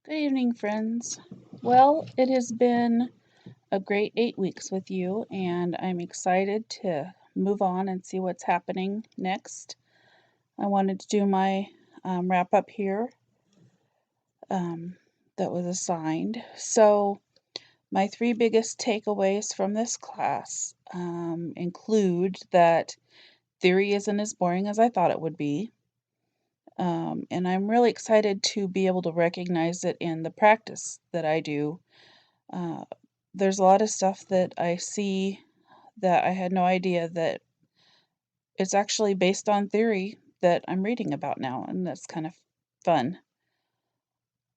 Good evening, friends. Well, it has been a great 8 weeks with you, and I'm excited to move on and see what's happening next. I wanted to do my wrap up here um, that was assigned. So, my three biggest takeaways from this class include that theory isn't as boring as I thought it would be. And I'm really excited to be able to recognize it in the practice that I do. Uh, there's a lot of stuff that I see that I had no idea that it's actually based on theory that I'm reading about now, and that's kind of fun.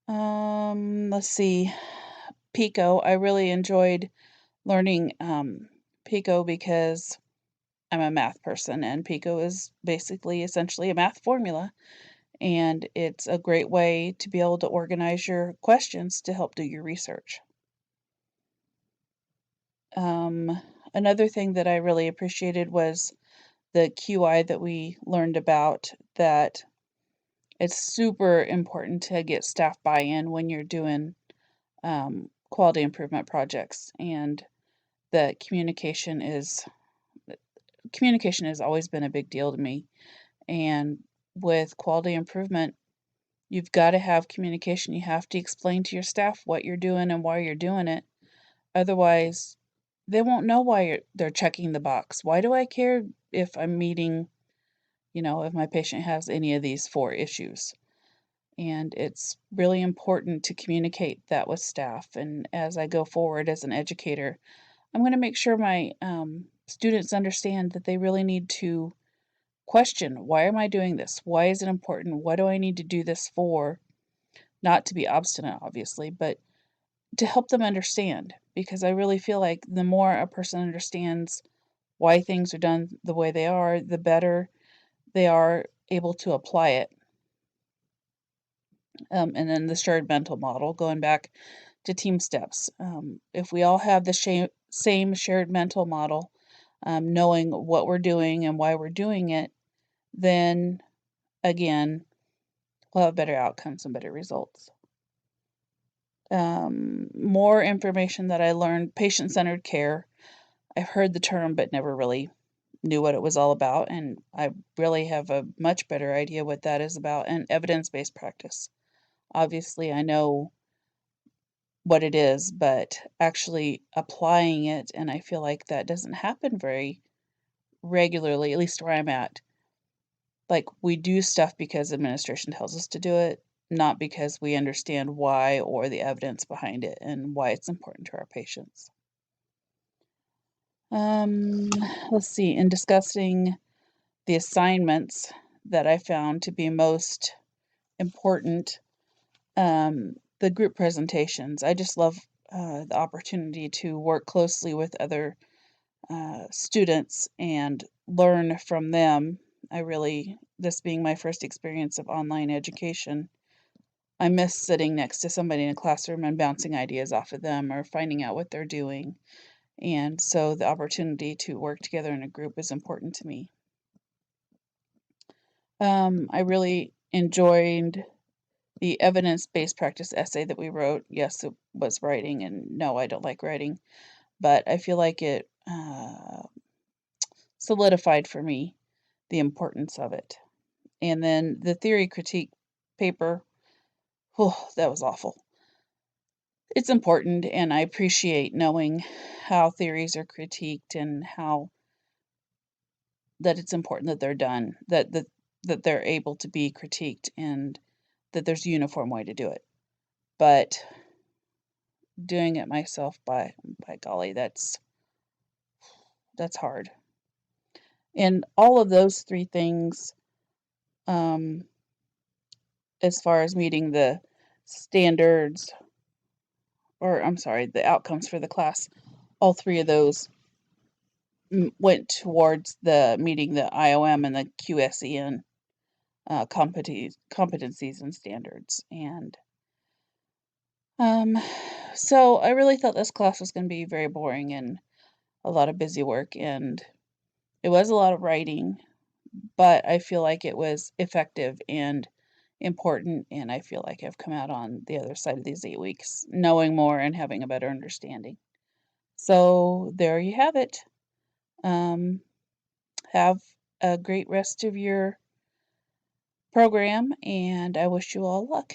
Let's see. Pico. I really enjoyed learning Pico because I'm a math person, and Pico is basically essentially a math formula. And it's a great way to be able to organize your questions to help do your research. Another thing that I really appreciated was the QI that we learned about, that it's super important to get staff buy-in when you're doing quality improvement projects, and that communication has always been a big deal to me. And with quality improvement, you've got to have communication. You have to explain to your staff what you're doing and why you're doing it. Otherwise, they won't know why they're checking the box. Why do I care if I'm meeting, if my patient has any of these four issues? And it's really important to communicate that with staff. And as I go forward as an educator, I'm going to make sure my students understand that they really need to question, why am I doing this? Why is it important? What do I need to do this for? Not to be obstinate, obviously, but to help them understand, because I really feel like the more a person understands why things are done the way they are, the better they are able to apply it. And then the shared mental model, going back to team steps. If we all have the same shared mental model, knowing what we're doing and why we're doing it, then again, we'll have better outcomes and better results. More information that I learned: patient-centered care. I've heard the term, but never really knew what it was all about, and I really have a much better idea what that is about. And evidence-based practice. Obviously, I know what it is, but actually applying it, and I feel like that doesn't happen very regularly, at least where I'm at. Like, we do stuff because administration tells us to do it, not because we understand why or the evidence behind it and why it's important to our patients. Um, let's see, in discussing the assignments that I found to be most important, the group presentations. I just love the opportunity to work closely with other students and learn from them. This being my first experience of online education, I miss sitting next to somebody in a classroom and bouncing ideas off of them or finding out what they're doing. And so the opportunity to work together in a group is important to me. I really enjoyed the evidence-based practice essay that we wrote. Yes, it was writing, and no, I don't like writing, but I feel like it solidified for me the importance of it. And then the theory critique paper, oh, that was awful. It's important, and I appreciate knowing how theories are critiqued and how that it's important that they're done, that they're able to be critiqued, and that there's a uniform way to do it. But doing it myself, by golly, that's hard. And all of those three things, um, as far as meeting the standards, or I'm sorry, the outcomes for the class, all three of those went towards the meeting the IOM and the QSEN competencies and standards. And so I really thought this class was going to be very boring and a lot of busy work, and it was a lot of writing, but I feel like it was effective and important, and I feel like I've come out on the other side of these 8 weeks knowing more and having a better understanding. So, there you have it. Um, have a great rest of your program, and I wish you all luck.